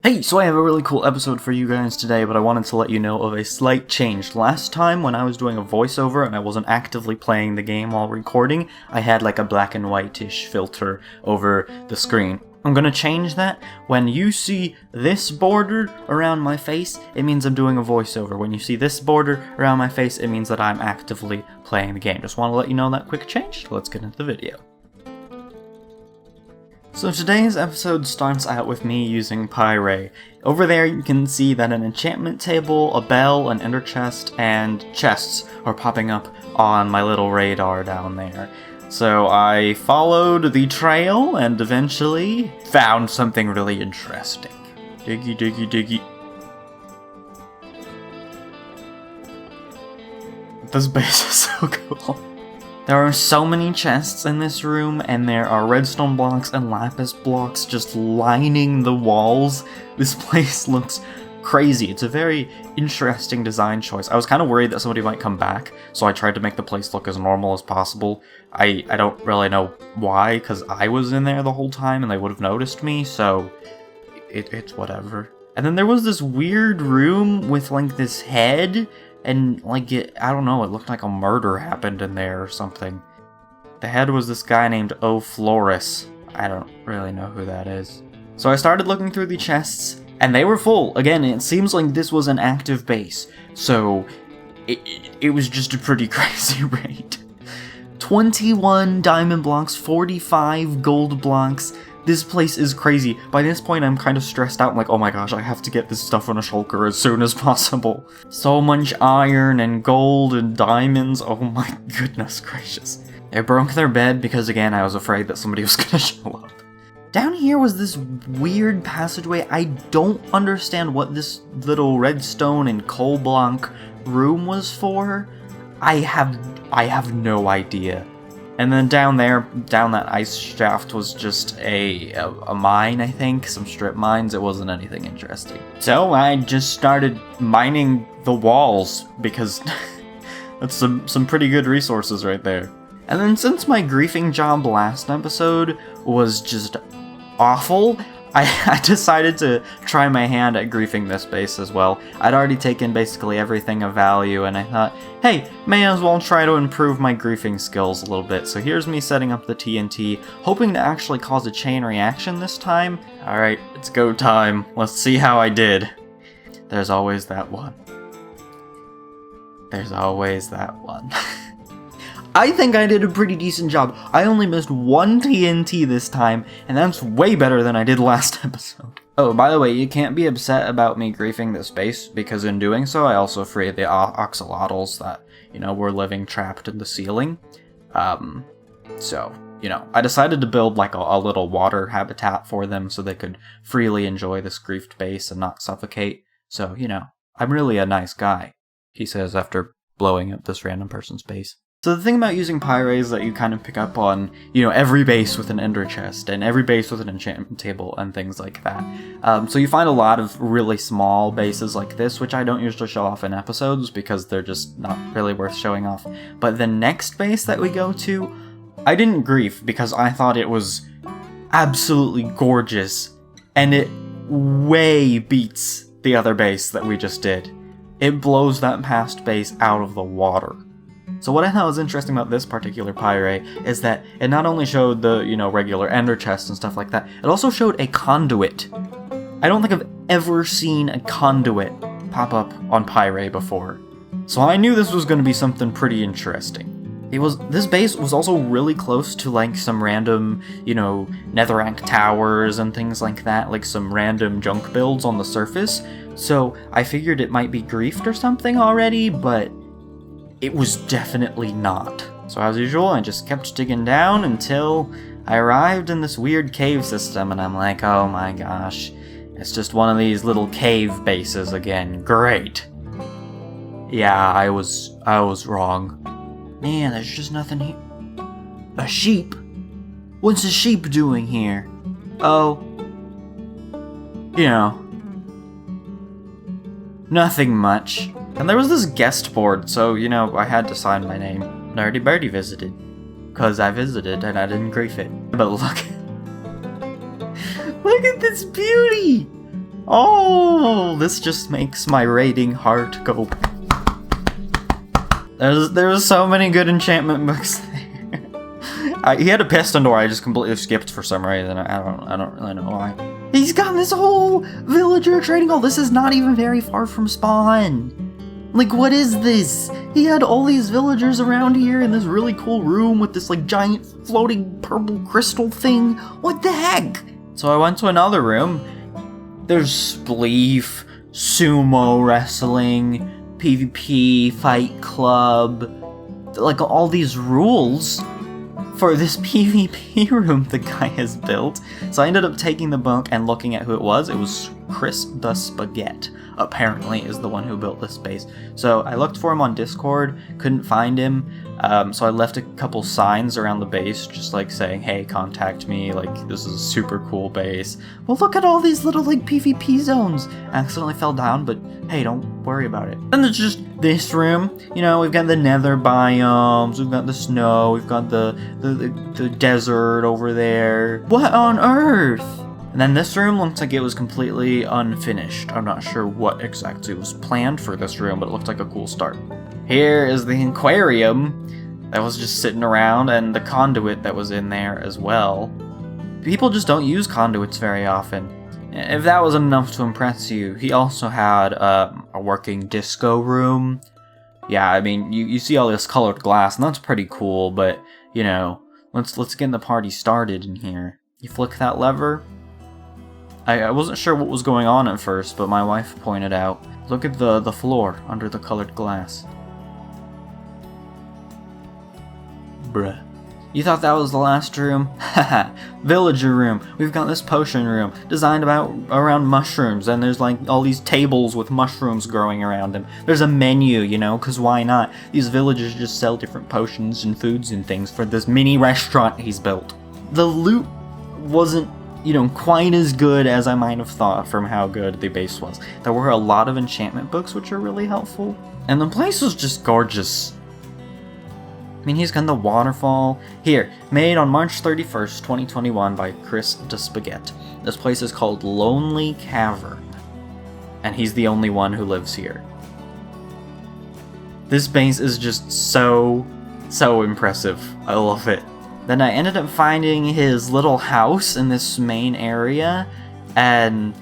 Hey, so I have a really cool episode for you guys today, but I wanted to let you know of a slight change. Last time when I was doing a voiceover and I wasn't actively playing the game while recording, I had like a black and white-ish filter over the screen. I'm gonna change that. When you see this border around my face, it means I'm doing a voiceover. When you see this border around my face, it means that I'm actively playing the game. Just want to let you know that quick change. Let's get into the video. So today's episode starts out with me using Pyre. Over there you can see that an enchantment table, a bell, an ender chest, and chests are popping up on my little radar down there. So I followed the trail and eventually found something really interesting. Diggy diggy diggy. This base is so cool. There are so many chests in this room, and there are redstone blocks and lapis blocks just lining the walls. This place looks crazy. It's a very interesting design choice. I was kind of worried that somebody might come back, so I tried to make the place look as normal as possible. I don't really know why, because I was in there the whole time and they would have noticed me, so it's whatever. And then there was this weird room with like this head, and like I don't know, it looked like a murder happened in there or something. The head was this guy named O. Flores. I don't really know who that is. So I started looking through the chests, and they were full. Again, it seems like this was an active base, so it was just a pretty crazy raid. 21 diamond blocks, 45 gold blocks. This place is crazy. By this point, I'm kind of stressed out. I'm like, oh my gosh, I have to get this stuff on a shulker as soon as possible. So much iron and gold and diamonds. Oh my goodness gracious. I broke their bed because, again, I was afraid that somebody was gonna show up. Down here was this weird passageway. I don't understand what this little redstone and coal block room was for. I have no idea. And then down there, down that ice shaft was just a mine, I think. Some strip mines. It wasn't anything interesting. So I just started mining the walls, because that's some pretty good resources right there. And then since my griefing job last episode was just awful, I decided to try my hand at griefing this base as well. I'd already taken basically everything of value, and I thought, hey, may as well try to improve my griefing skills a little bit. So here's me setting up the TNT, hoping to actually cause a chain reaction this time. Alright, it's go time. Let's see how I did. There's always that one. There's always that one. I think I did a pretty decent job. I only missed one TNT this time, and that's way better than I did last episode. Oh, by the way, you can't be upset about me griefing this base, because in doing so, I also freed the oxalotls that, were living trapped in the ceiling. So, I decided to build like a little water habitat for them so they could freely enjoy this griefed base and not suffocate. So, I'm really a nice guy, he says after blowing up this random person's base. So the thing about using Pyre is that you kind of pick up on, every base with an ender chest, and every base with an enchantment table, and things like that. So you find a lot of really small bases like this, which I don't usually show off in episodes, because they're just not really worth showing off. But the next base that we go to, I didn't grief, because I thought it was absolutely gorgeous, and it way beats the other base that we just did. It blows that past base out of the water. So what I thought was interesting about this particular Pyre is that it not only showed the, regular ender chests and stuff like that, it also showed a conduit. I don't think I've ever seen a conduit pop up on Pyre before. So I knew this was going to be something pretty interesting. This base was also really close to like some random, netherrack towers and things like that, like some random junk builds on the surface. So I figured it might be griefed or something already, but it was definitely not. So as usual, I just kept digging down until I arrived in this weird cave system, and I'm like, oh my gosh, it's just one of these little cave bases again. Great. Yeah, I was wrong. Man, there's just nothing here. A sheep? What's a sheep doing here? Oh, nothing much. And there was this guest board, so, I had to sign my name. NerdieBirdie visited. 'Cause I visited and I didn't grief it. But look. Look at this beauty! Oh, this just makes my raiding heart go. There's so many good enchantment books there. He had a piston door I just completely skipped for some reason. I don't really know why. He's got this whole villager trading hall. This is not even very far from spawn. Like, what is this? He had all these villagers around here in this really cool room with this like giant floating purple crystal thing. What the heck? So I went to another room. There's spleef, sumo wrestling, PvP, fight club, like all these rules for this PvP room the guy has built. So I ended up taking the book and looking at who it was. It was Chris the Spaghetti, apparently, is the one who built this base. So I looked for him on Discord, couldn't find him. So I left a couple signs around the base, just like saying, hey, contact me, like, this is a super cool base. Well, look at all these little, like, PvP zones. I accidentally fell down, but hey, don't worry about it. Then there's just this room. You know, we've got the nether biomes, we've got the snow, we've got the desert over there. What on earth? And then this room looks like it was completely unfinished. I'm not sure what exactly was planned for this room, but it looked like a cool start. Here is the aquarium that was just sitting around, and the conduit that was in there as well. People just don't use conduits very often. If that was enough to impress you, he also had a working disco room. Yeah, I mean, you see all this colored glass, and that's pretty cool, but, you know, let's get the party started in here. You flick that lever. I wasn't sure what was going on at first, but my wife pointed out, look at the floor under the colored glass. Bruh. You thought that was the last room? Haha, villager room. We've got this potion room, designed around mushrooms, and there's like all these tables with mushrooms growing around them. There's a menu, you know, cause why not? These villagers just sell different potions and foods and things for this mini restaurant he's built. The loot wasn't, you know, quite as good as I might have thought from how good the base was. There were a lot of enchantment books which are really helpful, and the place was just gorgeous. I mean, he's got the waterfall. Here, made on March 31st, 2021 by Chris the Spaghetti. This place is called Lonely Cavern, and he's the only one who lives here. This base is just so impressive. I love it. Then I ended up finding his little house in this main area, and,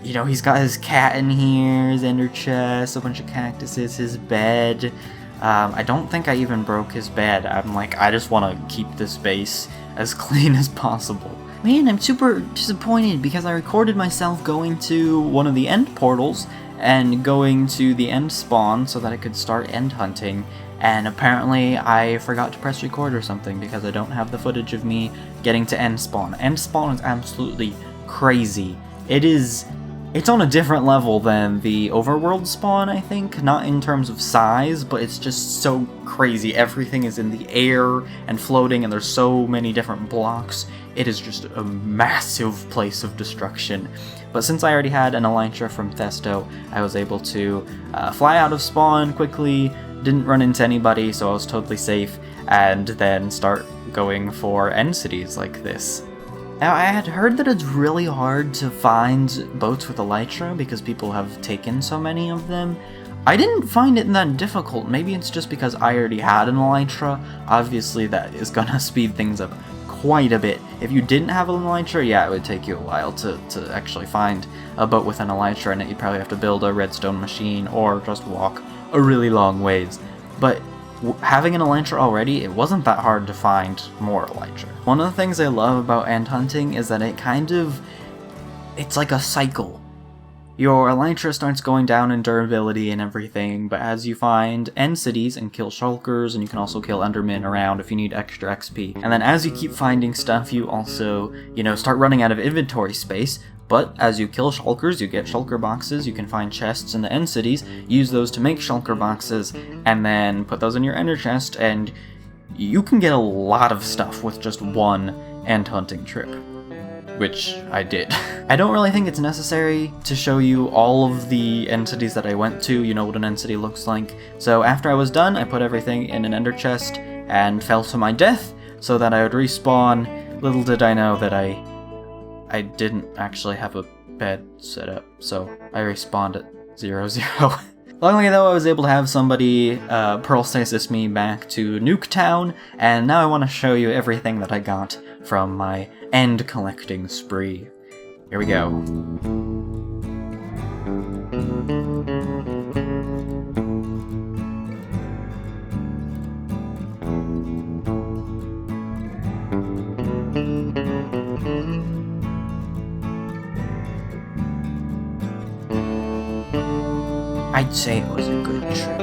you know, he's got his cat in here, his ender chest, a bunch of cactuses, his bed. I don't think I even broke his bed. I'm like, I just want to keep this base as clean as possible. Man, I'm super disappointed because I recorded myself going to one of the end portals and going to the end spawn so that I could start end hunting, and apparently I forgot to press record or something because I don't have the footage of me getting to end spawn. End spawn is absolutely crazy. It's on a different level than the overworld spawn, I think. Not in terms of size, but it's just so crazy. Everything is in the air and floating, and there's so many different blocks. It is just a massive place of destruction. But since I already had an elytra from Thesto, I was able to fly out of spawn quickly, didn't run into anybody, so I was totally safe, and then start going for end cities like this. Now, I had heard that it's really hard to find boats with elytra because people have taken so many of them. I didn't find it that difficult. Maybe it's just because I already had an elytra. Obviously, that is gonna speed things up quite a bit. If you didn't have an elytra, yeah, it would take you a while to actually find a boat with an elytra in it. You'd probably have to build a redstone machine or just walk a really long ways. But having an elytra already, it wasn't that hard to find more elytra. One of the things I love about end hunting is that it's like a cycle. Your elytra starts going down in durability and everything, but as you find end cities and kill shulkers, and you can also kill endermen around if you need extra XP. And then as you keep finding stuff, you also, you know, start running out of inventory space. But as you kill shulkers, you get shulker boxes, you can find chests in the end cities, use those to make shulker boxes, and then put those in your ender chest, and you can get a lot of stuff with just one end hunting trip. Which I did. I don't really think it's necessary to show you all of the end cities that I went to, you know what an end city looks like. So after I was done, I put everything in an ender chest and fell to my death so that I would respawn. Little did I know that I didn't actually have a bed set up, so I respawned at 0-0. Luckily though, I was able to have somebody pearl stasis me back to Nuketown, and now I want to show you everything that I got from my end collecting spree. Here we go. I'd say it was a good trip.